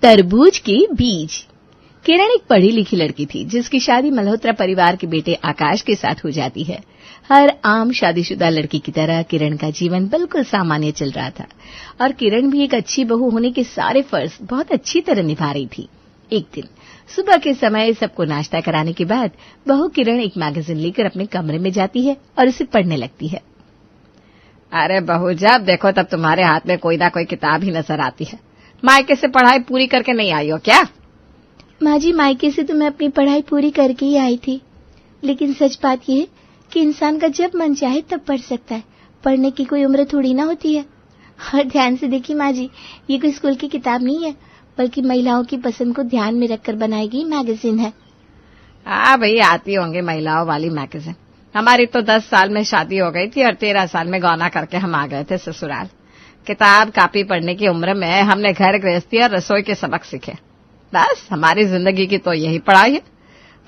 तरबूज के बीज। किरण एक पढ़ी लिखी लड़की थी जिसकी शादी मल्होत्रा परिवार के बेटे आकाश के साथ हो जाती है। हर आम शादीशुदा लड़की की तरह किरण का जीवन बिल्कुल सामान्य चल रहा था और किरण भी एक अच्छी बहू होने के सारे फर्ज बहुत अच्छी तरह निभा रही थी। एक दिन सुबह के समय सबको नाश्ता कराने के बाद बहू किरण एक मैगजीन लेकर अपने कमरे में जाती है और उसे पढ़ने लगती है। अरे बहू, जब देखो तब तुम्हारे हाथ में कोई ना कोई किताब ही नजर आती है। मायके से पढ़ाई पूरी करके नहीं आई हो क्या? माँ जी, मायके से तो मैं अपनी पढ़ाई पूरी करके ही आई थी, लेकिन सच बात यह है कि इंसान का जब मन चाहे तब पढ़ सकता है। पढ़ने की कोई उम्र थोड़ी ना होती है। और ध्यान से देखिए माँ जी, ये कोई स्कूल की किताब नहीं है, बल्कि महिलाओं की पसंद को ध्यान में रखकर बनाई गई मैगजीन है। हाँ भाई, आती होंगे महिलाओं वाली मैगजीन। हमारी तो 10 साल में शादी हो गई थी और 13 साल में गौना करके हम आ गए थे ससुराल। किताब कापी पढ़ने की उम्र में हमने घर गृहस्थी और रसोई के सबक सीखे। बस हमारी जिंदगी की तो यही पढ़ाई है।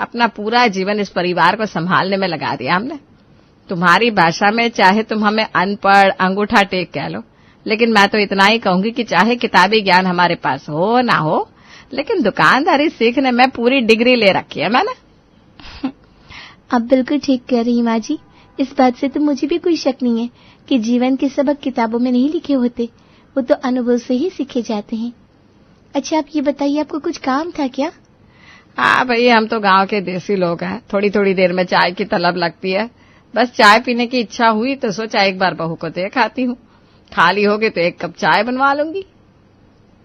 अपना पूरा जीवन इस परिवार को संभालने में लगा दिया हमने। तुम्हारी भाषा में चाहे तुम हमें अनपढ़ अंगूठा टेक कह लो, लेकिन मैं तो इतना ही कहूंगी कि चाहे किताबी ज्ञान हमारे पास हो ना हो, लेकिन दुकानदारी सीखने में पूरी डिग्री ले रखी है मैंने। आप बिल्कुल ठीक कह रही माँ जी। इस बात से तो मुझे भी कोई शक नहीं है कि जीवन के सबक किताबों में नहीं लिखे होते, वो तो अनुभव से ही सीखे जाते हैं। अच्छा, आप ये बताइए, आपको कुछ काम था क्या? हाँ भाई, हम तो गांव के देसी लोग हैं। थोड़ी थोड़ी देर में चाय की तलब लगती है। बस चाय पीने की इच्छा हुई तो सोचा एक बार बहू को दे खाती हूँ। खाली होगी तो एक कप चाय बनवा लूंगी।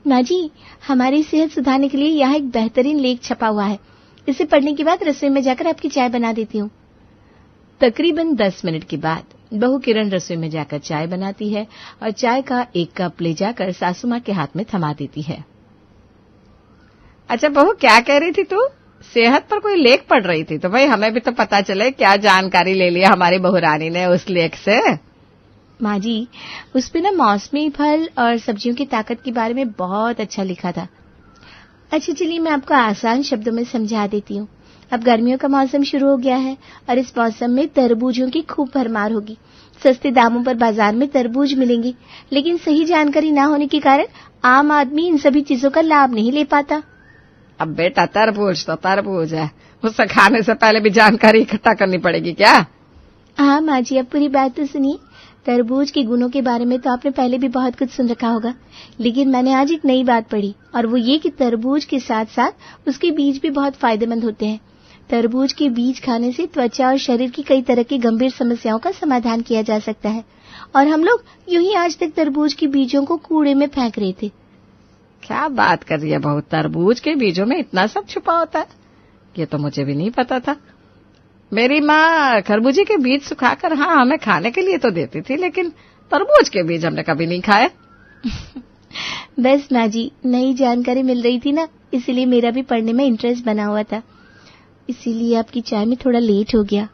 माँ जी, हमारी सेहत सुधारने के लिए यहाँ एक बेहतरीन लेख छपा हुआ है। इसे पढ़ने के बाद रसोई में जाकर आपकी चाय बना देती हूँ। तकरीबन 10 मिनट के बाद बहू किरण रसोई में जाकर चाय बनाती है और चाय का एक कप ले जाकर सासू माँ के हाथ में थमा देती है। अच्छा बहू, क्या कह रही थी तू? सेहत पर कोई लेख पढ़ रही थी? तो भाई हमें भी तो पता चले क्या जानकारी ले लिया हमारी बहू रानी ने उस लेख से। माँ जी, उसपे ना मौसमी फल और सब्जियों की ताकत के बारे में बहुत अच्छा लिखा था। अच्छा चलिए, मैं आपको आसान शब्दों में समझा देती हूँ। अब गर्मियों का मौसम शुरू हो गया है और इस मौसम में तरबूजों की खूब भरमार होगी। सस्ते दामों पर बाजार में तरबूज मिलेंगी, लेकिन सही जानकारी न होने के कारण आम आदमी इन सभी चीजों का लाभ नहीं ले पाता। अब बेटा, तरबूज तो तरबूज है, उसे खाने से पहले भी जानकारी इकट्ठा करनी पड़ेगी क्या? हाँ माँ जी, अब पूरी बात तो सुनिए। तरबूज के गुणों के बारे में तो आपने पहले भी बहुत कुछ सुन रखा होगा, लेकिन मैंने आज एक नई बात पढ़ी और वो ये कि तरबूज के साथ साथ उसके बीज भी बहुत फायदेमंद होते हैं। तरबूज के बीज खाने से त्वचा और शरीर की कई तरह की गंभीर समस्याओं का समाधान किया जा सकता है, और हम लोग यूं ही आज तक तरबूज के बीजों को कूड़े में फेंक रहे थे। क्या बात कर रही है बहू? तरबूज के बीजों में इतना सब छुपा होता है? ये तो मुझे भी नहीं पता था। मेरी माँ खरबूजे के बीज सुखाकर हमें खाने के लिए तो देती थी, लेकिन तरबूज के बीज हमने कभी नहीं खाए। बस माँ जी, नई जानकारी मिल रही थी ना, इसीलिए मेरा भी पढ़ने में इंटरेस्ट बना हुआ था। इसीलिए आपकी चाय में थोड़ा लेट हो गया।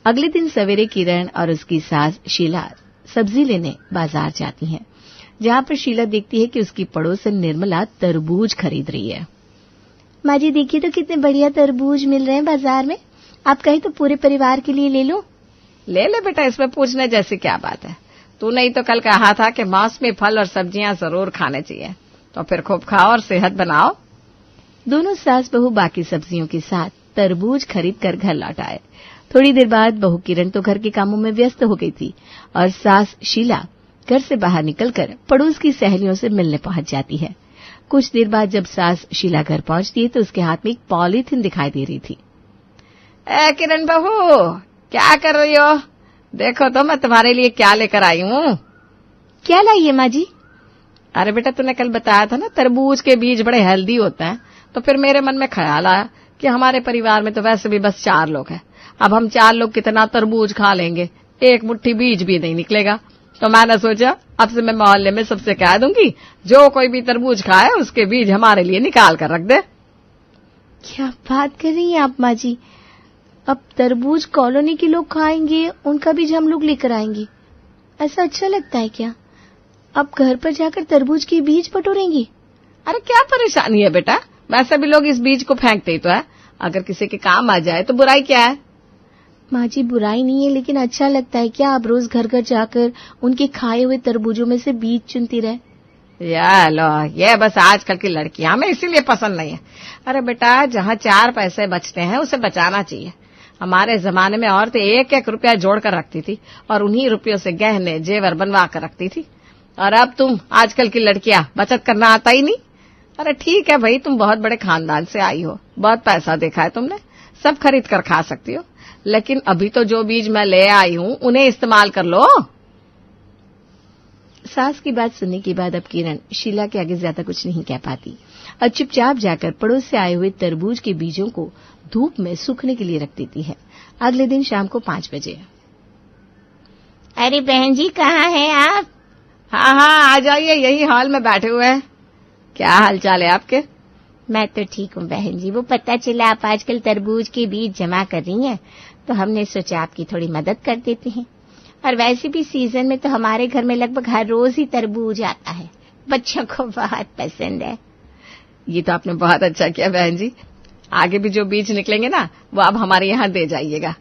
अगले दिन सवेरे किरण और उसकी सास शीला सब्जी लेने बाजार जाती हैं, जहाँ पर शीला देखती है कि उसकी पड़ोसन निर्मला तरबूज खरीद रही है। माँ जी देखिए तो कितने बढ़िया तरबूज मिल रहे हैं बाजार में। आप कहें तो पूरे परिवार के लिए ले लो। ले ले बेटा, इसमें पूछने जैसी क्या बात है? तू नहीं तो कल कहा था कि मौसमी फल और सब्जियां जरूर खाने चाहिए, तो फिर खूब खाओ और सेहत बनाओ। दोनों सास बहू बाकी सब्जियों के साथ तरबूज खरीद कर घर लौट आए। थोड़ी देर बाद बहू किरण तो घर के कामों में व्यस्त हो गई थी और सास शीला घर से बाहर निकलकर पड़ोस की सहेलियों से मिलने पहुंच जाती है। कुछ देर बाद जब सास शीला घर पहुंचती है तो उसके हाथ में एक पॉलीथिन दिखाई दे रही थी। किरण बहू, क्या कर रही हो? देखो तो मैं तुम्हारे लिए क्या लेकर आई हूँ। क्या लाई है माँ जी? अरे बेटा, तूने कल बताया था ना तरबूज के बीज बड़े हेल्दी होते हैं, तो फिर मेरे मन में ख्याल आया कि हमारे परिवार में तो वैसे भी बस 4 लोग हैं। अब हम 4 लोग कितना तरबूज खा लेंगे, एक मुट्ठी बीज भी नहीं निकलेगा। तो मैंने सोचा अब से मैं मोहल्ले में सबसे कह दूंगी, जो कोई भी तरबूज खाए उसके बीज हमारे लिए निकाल कर रख दे। क्या बात कर रही हैं आप माँ जी? अब तरबूज कॉलोनी के लोग खाएंगे, उनका बीज हम लोग लेकर आएंगे, ऐसा अच्छा लगता है क्या? अब घर पर जाकर तरबूज के बीज बटोरेंगी? अरे क्या परेशानी है बेटा, वैसे भी लोग इस बीज को फेंकते ही तो है। अगर किसी के काम आ जाए तो बुराई क्या है? माँ जी बुराई नहीं है, लेकिन अच्छा लगता है क्या आप रोज घर घर जाकर उनके खाए हुए तरबूजों में से बीज चुनती रहे? या लो, ये बस आजकल की लड़कियां हमें इसीलिए पसंद नहीं है। अरे बेटा, जहाँ 4 पैसे बचते हैं उसे बचाना चाहिए। हमारे जमाने में औरतें 1-1 रुपया जोड़ कर रखती थी और उन्हीं रुपयों से गहने जेवर बनवा कर रखती थी। और अब तुम आजकल की लड़कियां बचत करना आता ही नहीं। अरे ठीक है भाई, तुम बहुत बड़े खानदान से आई हो, बहुत पैसा देखा है तुमने, सब खरीद कर खा सकती हो, लेकिन अभी तो जो बीज मैं ले आई हूं उन्हें इस्तेमाल कर लो। सास की बात सुनने के बाद अब किरण शीला के आगे ज्यादा कुछ नहीं कह पाती और चुपचाप जाकर पड़ोस से आए हुए तरबूज के बीजों को धूप में सूखने के लिए रख देती है। अगले दिन शाम को 5 बजे। अरे बहन जी, कहाँ हैं आप? हाँ हाँ, आ जाइए, यही हॉल में बैठे हुए हैं। क्या हालचाल है आपके? मैं तो ठीक हूँ बहन जी। वो पता चला आप आजकल तरबूज के बीज जमा कर रही हैं, तो हमने सोचा आपकी थोड़ी मदद कर देते हैं। और वैसे भी सीजन में तो हमारे घर में लगभग हर रोज ही तरबूज आता है, बच्चों को बहुत पसंद है। ये तो आपने बहुत अच्छा किया बहन जी। आगे भी जो बीज निकलेंगे ना, वो आप हमारे यहाँ दे जाइएगा।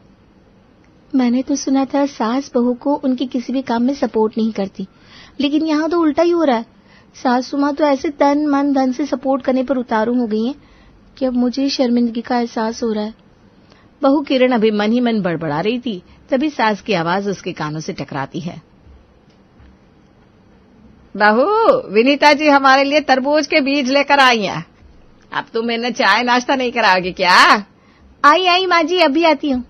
मैंने तो सुना था सास बहू को उनके किसी भी काम में सपोर्ट नहीं करती, लेकिन यहाँ तो उल्टा ही हो रहा है। सासू माँ तो ऐसे तन मन धन से सपोर्ट करने पर उतारू हो गई हैं कि अब मुझे शर्मिंदगी का एहसास हो रहा है। बहू किरण अभी मन ही मन बड़बड़ा रही थी, तभी सास की आवाज उसके कानों से टकराती है। बहू, विनीता जी हमारे लिए तरबूज के बीज लेकर आई हैं। अब तुम इन्हें चाय नाश्ता नहीं कराओगी क्या? आई माँ जी, अभी आती हूँ।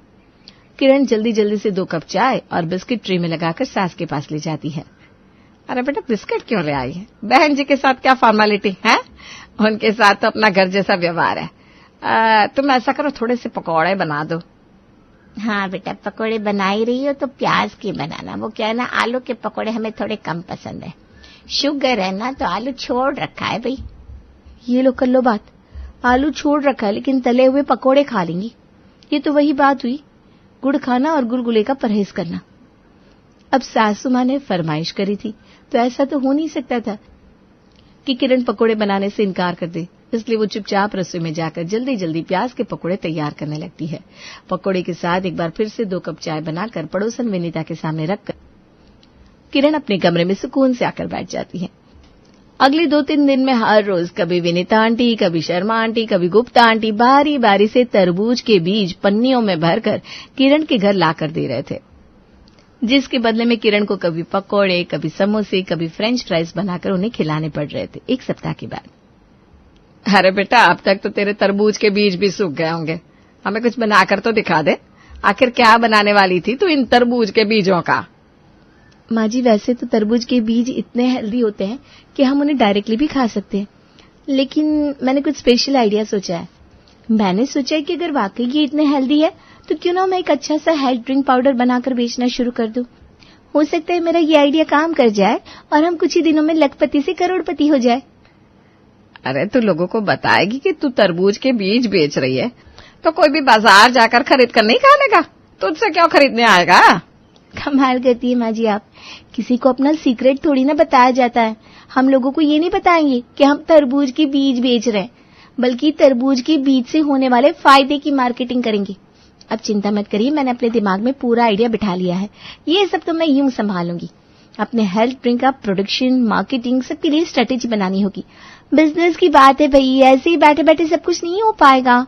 किरण जल्दी जल्दी से 2 कप चाय और बिस्किट ट्रे में लगाकर सास के पास ले जाती है। अरे बेटा, बिस्किट क्यों ले आई है? बहन जी के साथ क्या फॉर्मेलिटी है? उनके साथ तो अपना घर जैसा व्यवहार है। तुम ऐसा करो, थोड़े से पकौड़े बना दो। हाँ बेटा, पकोड़े बना ही रही हो तो प्याज के बनाना। वो क्या है ना, आलू के पकोड़े हमें थोड़े कम पसंद है। शुगर है ना, तो आलू छोड़ रखा है भाई। ये लो, कर लो बात। आलू छोड़ रखा है लेकिन तले हुए पकोड़े खा लेंगी। ये तो वही बात हुई, गुड़ खाना और गुलगुले का परहेज करना। अब सासू माँ ने फरमाइश करी थी तो ऐसा तो हो नहीं सकता था कि किरण पकोड़े बनाने से इनकार कर दे। इसलिए वो चुपचाप रसोई में जाकर जल्दी जल्दी प्याज के पकोड़े तैयार करने लगती है। पकोड़े के साथ एक बार फिर से 2 कप चाय बनाकर पड़ोसन विनीता के सामने रखकर किरण अपने कमरे में सुकून से आकर बैठ जाती है। अगले 2-3 दिन में हर रोज कभी विनीता आंटी, कभी शर्मा आंटी, कभी गुप्ता आंटी बारी बारी से तरबूज के बीज पन्नियों में भरकर किरण के घर लाकर दे रहे थे, जिसके बदले में किरण को कभी पकोड़े, कभी समोसे, कभी फ्रेंच फ्राइज बनाकर उन्हें खिलाने पड़ रहे थे। 1 सप्ताह के बाद। अरे बेटा, अब तक तो तेरे तरबूज के बीज भी सूख गए होंगे। हमें कुछ बनाकर तो दिखा दे। आखिर क्या बनाने वाली थी तू इन तरबूज के बीजों का? माँ जी, वैसे तो तरबूज के बीज इतने हेल्दी होते हैं कि हम उन्हें डायरेक्टली भी खा सकते हैं, लेकिन मैंने कुछ स्पेशल आइडिया सोचा है। मैंने सोचा है कि अगर वाकई ये इतने हेल्दी है तो क्यों ना मैं एक अच्छा सा हेल्थ ड्रिंक पाउडर बनाकर बेचना शुरू कर दूं। हो सकता है मेरा ये आइडिया काम कर जाए और हम कुछ ही दिनों में लखपति से करोड़पति हो जाए। अरे तू लोगों को बताएगी कि तू तरबूज के बीज बेच रही है तो कोई भी बाजार जाकर खरीद कर नहीं खा लेगा? तुझसे क्यों खरीदने आएगा? कमाल करती है माँ जी आप। किसी को अपना सीक्रेट थोड़ी ना बताया जाता है। हम लोगों को ये नहीं बताएंगे कि हम तरबूज के बीज बेच रहे हैं, बल्कि तरबूज के बीज से होने वाले फायदे की मार्केटिंग करेंगे। अब चिंता मत करिए, मैंने अपने दिमाग में पूरा आइडिया बिठा लिया है। ये सब तो मैं यूं संभालूंगी। अपने हेल्थ ड्रिंक का प्रोडक्शन, मार्केटिंग सबके लिए स्ट्रेटेजी बनानी होगी। बिजनेस की बात है भाई, ऐसे ही बैठे बैठे सब कुछ नहीं हो पाएगा।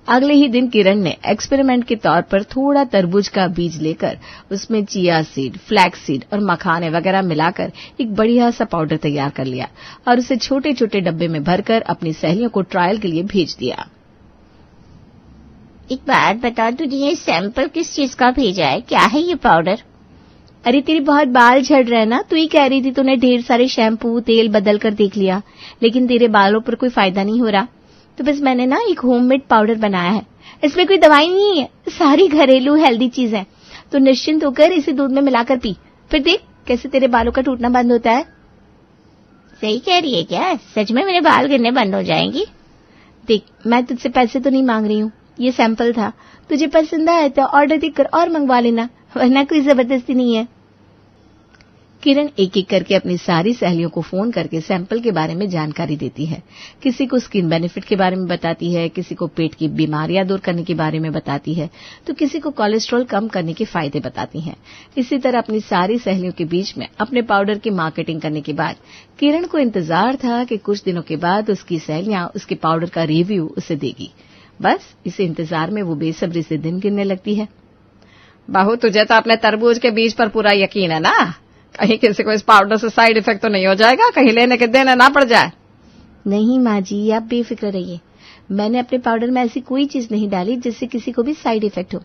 अगले ही दिन किरण ने एक्सपेरिमेंट के तौर पर थोड़ा तरबूज का बीज लेकर उसमें चिया सीड, फ्लैक्स सीड और मखाने वगैरह मिलाकर एक बढ़िया सा पाउडर तैयार कर लिया और उसे छोटे छोटे डब्बे में भरकर अपनी सहेलियों को ट्रायल के लिए भेज दिया। एक बात बता, तुझे ये सैंपल किस चीज का भेजा है? क्या है ये पाउडर? अरे तेरे बहुत बाल झड़ रहे हैं ना, तू ही कह रही थी तूने ढेर सारे शैम्पू तेल बदल कर देख लिया, लेकिन तेरे बालों पर कोई फायदा नहीं हो रहा। तो बस मैंने ना एक होममेड पाउडर बनाया है। इसमें कोई दवाई नहीं है, सारी घरेलू हेल्दी चीज है। तो निश्चिंत होकर इसे दूध में मिलाकर पी, फिर देख कैसे तेरे बालों का टूटना बंद होता है। सही कह रही है क्या? सच में मेरे बाल गिरने बंद हो जाएंगी? देख, मैं तुझसे पैसे तो नहीं मांग रही हूँ, ये सैंपल था। तुझे पसंद आया तो ऑर्डर देकर और मंगवा लेना, वरना कोई जबरदस्ती नहीं है। किरण एक एक करके अपनी सारी सहेलियों को फोन करके सैंपल के बारे में जानकारी देती है। किसी को स्किन बेनिफिट के बारे में बताती है, किसी को पेट की बीमारियां दूर करने के बारे में बताती है, तो किसी को कोलेस्ट्रॉल कम करने के फायदे बताती हैं। इसी तरह अपनी सारी सहेलियों के बीच में अपने पाउडर की मार्केटिंग करने के बाद किरण को इंतजार था कि कुछ दिनों के बाद उसकी सहेलियां उसके पाउडर का रिव्यू उसे देगी। बस इसी इंतजार में वो बेसब्री से दिन गिनने लगती है। बहू, तुझे तो अपने तरबूज के बीज पर पूरा यकीन है ना? कहीं किसी को इस पाउडर से साइड इफेक्ट तो नहीं हो जाएगा? कहीं लेने के देने ना पड़ जाए? नहीं माँ जी, आप बेफिक्र रहिए। मैंने अपने पाउडर में ऐसी कोई चीज नहीं डाली जिससे किसी को भी साइड इफेक्ट हो।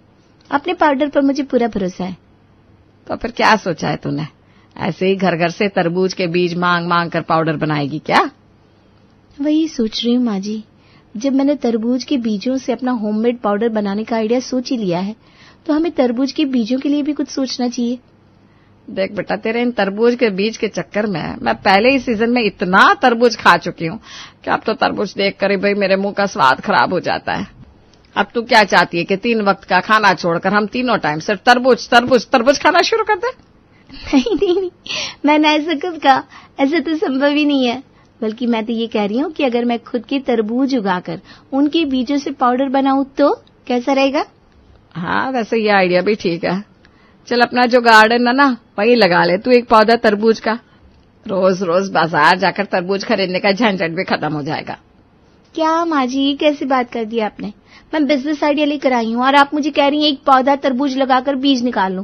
अपने पाउडर पर मुझे पूरा भरोसा है। तो फिर क्या सोचा है तूने? ऐसे ही घर घर से तरबूज के बीज मांग मांग कर पाउडर बनाएगी क्या? वही सोच रही हूँ माँ जी। जब मैंने तरबूज के बीजों से अपना होममेड पाउडर बनाने का आइडिया सोच ही लिया है, तो हमें तरबूज के बीजों के लिए भी कुछ सोचना चाहिए। देख बेटा, तेरे इन तरबूज के बीज के चक्कर में मैं पहले ही सीजन में इतना तरबूज खा चुकी हूँ कि अब तो तरबूज देख कर ही भाई मेरे मुंह का स्वाद खराब हो जाता है। अब तू क्या चाहती है कि 3 वक्त का खाना छोड़कर हम तीनों टाइम सिर्फ तरबूज तरबूज तरबूज खाना शुरू कर दे? नहीं, मैंने ऐसा कब कहा? ऐसा तो संभव ही नहीं है। बल्कि मैं तो ये कह रही हूँ कि अगर मैं खुद के तरबूज उगाकर उनके बीजों से पाउडर बनाऊं तो कैसा रहेगा? हाँ, वैसे ये आइडिया भी ठीक है। चल, अपना जो गार्डन है ना, वही लगा ले तू एक पौधा तरबूज का। रोज रोज बाजार जाकर तरबूज खरीदने का झंझट भी खत्म हो जाएगा। क्या माँ जी, कैसी बात कर दी आपने? मैं बिजनेस आइडिया लेकर आई हूँ और आप मुझे कह रही हैं एक पौधा तरबूज लगाकर बीज निकाल लूं।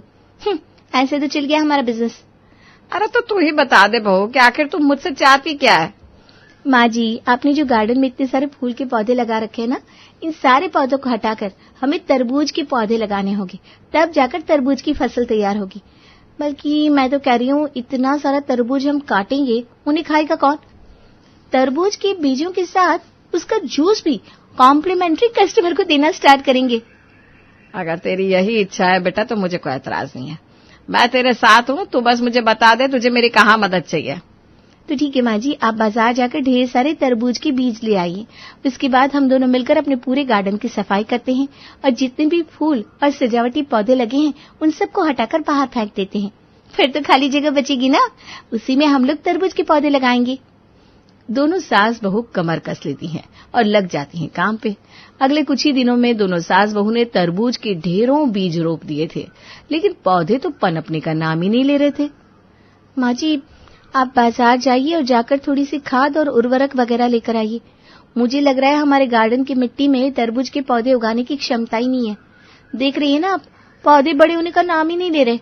ऐसे तो चल गया हमारा बिजनेस। अरे तो तू ही बता दे बहू कि आखिर तुम मुझसे चाहती क्या है? माँ जी, आपने जो गार्डन में इतने सारे फूल के पौधे लगा रखे हैं ना, इन सारे पौधों को हटाकर हमें तरबूज के पौधे लगाने होंगे, तब जाकर तरबूज की फसल तैयार होगी। बल्कि मैं तो कह रही हूँ इतना सारा तरबूज हम काटेंगे, उन्हें खाएगा कौन? तरबूज के बीजों के साथ उसका जूस भी कॉम्प्लीमेंट्री कस्टमर को देना स्टार्ट करेंगे। अगर तेरी यही इच्छा है बेटा तो मुझे कोई एतराज नहीं है। मैं तेरे साथ हूँ, तू बस मुझे बता दे तुझे मेरी कहाँ मदद चाहिए। तो ठीक है माँ जी, आप बाजार जाकर ढेर सारे तरबूज के बीज ले आइए। उसके बाद हम दोनों मिलकर अपने पूरे गार्डन की सफाई करते हैं और जितने भी फूल और सजावटी पौधे लगे हैं उन सबको हटाकर बाहर फेंक देते हैं। फिर तो खाली जगह बचेगी ना, उसी में हम लोग तरबूज के पौधे लगाएंगे। दोनों सास बहू कमर कस लेती हैं और लग जाती हैं काम पे। अगले कुछ ही दिनों में दोनों सास बहू ने तरबूज के ढेरों बीज रोप दिए थे, लेकिन पौधे तो पनपने का नाम ही नहीं ले रहे थे। माँ जी, आप बाजार जाइए और जाकर थोड़ी सी खाद और उर्वरक वगैरह लेकर आइए। मुझे लग रहा है हमारे गार्डन की मिट्टी में तरबूज के पौधे उगाने की क्षमता ही नहीं है। देख रही है ना आप, पौधे बड़े होने का नाम ही नहीं ले रहे।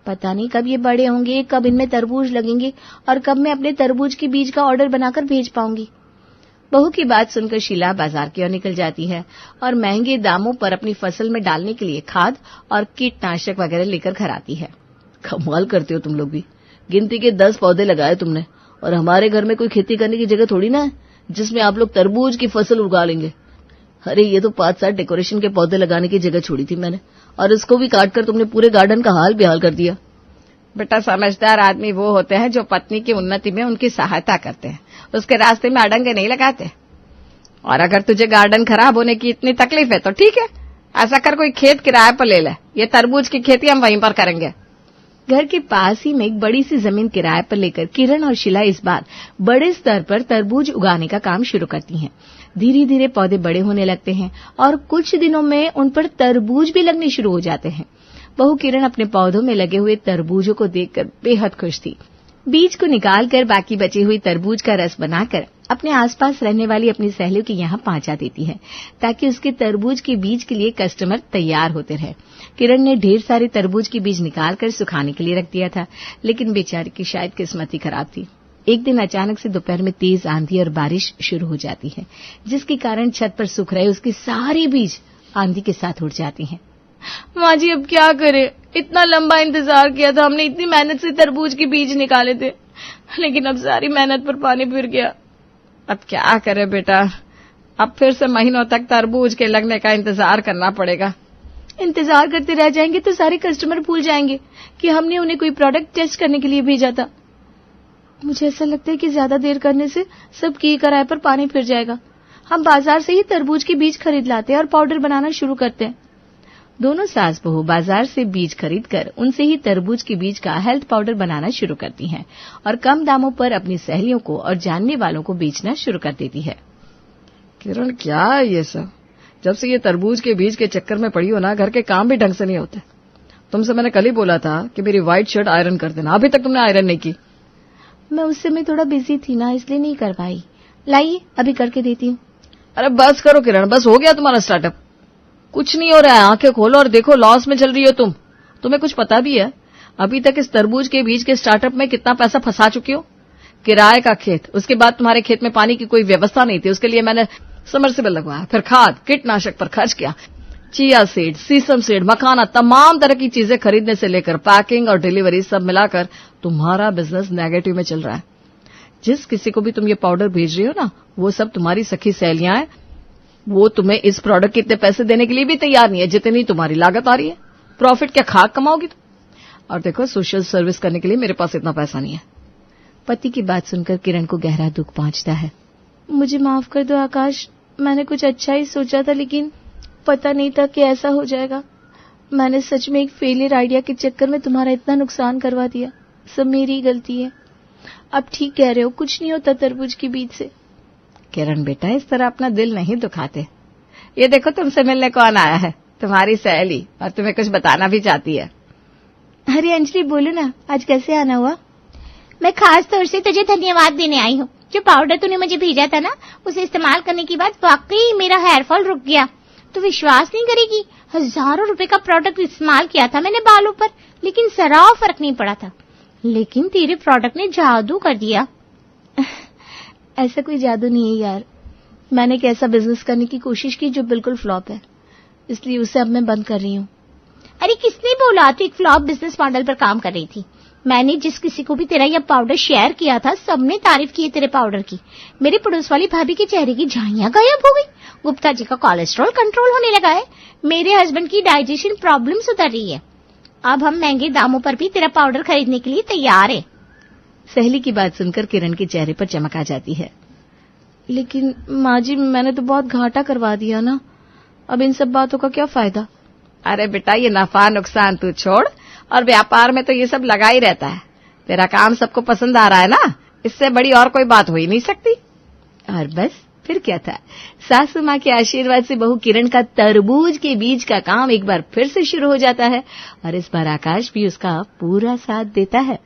पता नहीं कब ये बड़े होंगे, कब इनमें तरबूज लगेंगे और कब मैं अपने तरबूज के बीज का ऑर्डर बनाकर भेज पाऊंगी। बहू की बात सुनकर शीला बाजार की ओर निकल जाती है और महंगे दामों पर अपनी फसल में डालने के लिए खाद और कीटनाशक वगैरह लेकर घर आती है। कमाल करते हो तुम लोग भी, गिनती के 10 पौधे लगाए तुमने, और हमारे घर में कोई खेती करने की जगह थोड़ी ना है जिसमें आप लोग तरबूज की फसल उगा लेंगे। अरे ये तो 5-7 डेकोरेशन के पौधे लगाने की जगह छोड़ी थी मैंने, और इसको भी काटकर तुमने पूरे गार्डन का हाल बेहाल कर दिया। बेटा, समझदार आदमी वो होते हैं जो पत्नी की उन्नति में उनकी सहायता करते हैं, उसके रास्ते में अड़ंगे नहीं लगाते। और अगर तुझे गार्डन खराब होने की इतनी तकलीफ है तो ठीक है, ऐसा कर कोई खेत किराए पर ले ले, ये तरबूज की खेती हम वहीं पर करेंगे। घर के पास ही में एक बड़ी सी जमीन किराए पर लेकर किरण और शीला इस बार बड़े स्तर पर तरबूज उगाने का काम शुरू करती हैं। धीरे धीरे पौधे बड़े होने लगते हैं और कुछ दिनों में उन पर तरबूज भी लगने शुरू हो जाते हैं। बहू किरण अपने पौधों में लगे हुए तरबूजों को देखकर बेहद खुश थी। बीज को निकालकर बाकी बची हुई तरबूज का रस बनाकर अपने आसपास रहने वाली अपनी सहेलियों के यहाँ पहुंचा देती है, ताकि उसके तरबूज के बीज के लिए कस्टमर तैयार होते रहे। किरण ने ढेर सारे तरबूज के बीज निकालकर सुखाने के लिए रख दिया था, लेकिन बेचारी की शायद किस्मत ही खराब थी। एक दिन अचानक से दोपहर में तेज आंधी और बारिश शुरू हो जाती है, जिसके कारण छत पर सूख रहे उसके सारे बीज आंधी के साथ उड़ जाते हैं। माँ जी, अब क्या करें? इतना लंबा इंतजार किया था हमने, इतनी मेहनत से तरबूज के बीज निकाले थे, लेकिन अब सारी मेहनत पर पानी फिर गया। अब क्या करे बेटा, अब फिर से महीनों तक तरबूज के लगने का इंतजार करना पड़ेगा। इंतजार करते रह जाएंगे तो सारे कस्टमर भूल जाएंगे कि हमने उन्हें कोई प्रोडक्ट टेस्ट करने के लिए भेजा था। मुझे ऐसा लगता है कि ज्यादा देर करने से सब किए किराए पर पानी फिर जाएगा। हम बाजार से ही तरबूज के बीज खरीद लाते हैं और पाउडर बनाना शुरू करते हैं। दोनों सास बहू बाजार से बीज खरीदकर उनसे ही तरबूज के बीज का हेल्थ पाउडर बनाना शुरू करती हैं और कम दामों पर अपनी सहेलियों को और जानने वालों को बेचना शुरू कर देती है। किरण, क्या है ये सब? जब से ये तरबूज के बीज के चक्कर में पड़ी हो ना, घर के काम भी ढंग से नहीं होते। तुमसे मैंने कल ही बोला था कि मेरी व्हाइट शर्ट आयरन कर देना, अभी तक तुमने आयरन नहीं की। मैं उस समय थोड़ा बिजी थी ना, इसलिए नहीं कर पाई। लाइए अभी करके देती हूँ। अरे बस करो किरण, बस हो गया तुम्हारा स्टार्टअप। कुछ नहीं हो रहा है, आंखें खोलो और देखो, लॉस में चल रही हो तुम। तुम्हें कुछ पता भी है अभी तक इस तरबूज के बीज के स्टार्टअप में कितना पैसा फंसा चुकी हो? किराए का खेत, उसके बाद तुम्हारे खेत में पानी की कोई व्यवस्था नहीं थी, उसके लिए मैंने समरसेबल लगवाया, फिर खाद कीटनाशक पर खर्च किया, चिया सीड, सीसम सीड, मखाना, तमाम तरह की चीजें खरीदने से लेकर पैकिंग और डिलीवरी सब मिलाकर तुम्हारा बिजनेस नेगेटिव में चल रहा है। जिस किसी को भी तुम ये पाउडर भेज रही हो ना, वो सब तुम्हारी सखी सहेलियां हैं। वो तुम्हें इस प्रोडक्ट के इतने पैसे देने के लिए भी तैयार नहीं है जितनी तुम्हारी लागत आ रही है। प्रॉफिट क्या खाक कमाओगी तुम? और देखो, सोशल सर्विस करने के लिए मेरे पास इतना पैसा नहीं है। पति की बात सुनकर किरण को गहरा दुख पहुंचता है। मुझे माफ कर दो आकाश, मैंने कुछ अच्छा ही सोचा था, लेकिन पता नहीं था कि ऐसा हो जाएगा। मैंने सच में एक फेलियर आइडिया के चक्कर में तुम्हारा इतना नुकसान करवा दिया। सब मेरी गलती है। अब ठीक कह रहे हो, कुछ नहीं होता तरबूज के बीज से। किरण बेटा, इस तरह अपना दिल नहीं दुखाते। ये देखो, तुमसे मिलने कौन आया है, तुम्हारी सहेली, और तुम्हें कुछ बताना भी चाहती है। अरे अंजलि, बोलो ना, आज कैसे आना हुआ? मैं खास तौर से तुझे धन्यवाद देने आई हूँ। जो पाउडर तूने मुझे भेजा था ना, उसे इस्तेमाल करने के बाद वाकई मेरा हेयर फॉल रुक गया। तो विश्वास नहीं करेगी, हजारों रुपए का प्रोडक्ट इस्तेमाल किया था मैंने बालों पर, लेकिन जरा फर्क नहीं पड़ा था। लेकिन तेरे प्रोडक्ट ने जादू कर दिया। ऐसा कोई जादू नहीं है यार। मैंने एक ऐसा बिजनेस करने की कोशिश की जो बिल्कुल फ्लॉप है, इसलिए उसे अब मैं बंद कर रही हूँ। अरे किसने बोला तू एक फ्लॉप बिजनेस मॉडल पर काम कर रही थी? मैंने जिस किसी को भी तेरा यह पाउडर शेयर किया था, सबने तारीफ की है तेरे पाउडर की। मेरे पड़ोस वाली भाभी के चेहरे की झाइयां गायब हो गई। गुप्ता जी का कोलेस्ट्रॉल कंट्रोल होने लगा है। मेरे हस्बैंड की डाइजेशन प्रॉब्लम सुधर रही है। अब हम महंगे दामों पर भी तेरा पाउडर खरीदने के लिए तैयार है। सहेली की बात सुनकर किरण के चेहरे पर चमक आ जाती है। लेकिन माँ जी, मैंने तो बहुत घाटा करवा दिया ना, अब इन सब बातों का क्या फायदा? अरे बेटा, ये नफा नुकसान तू छोड़, और व्यापार में तो ये सब लगा ही रहता है। तेरा काम सबको पसंद आ रहा है ना, इससे बड़ी और कोई बात हो ही नहीं सकती। और बस फिर क्या था, सासू माँ के आशीर्वाद से बहू किरण का तरबूज के बीज का काम एक बार फिर से शुरू हो जाता है, और इस बार आकाश भी उसका पूरा साथ देता है।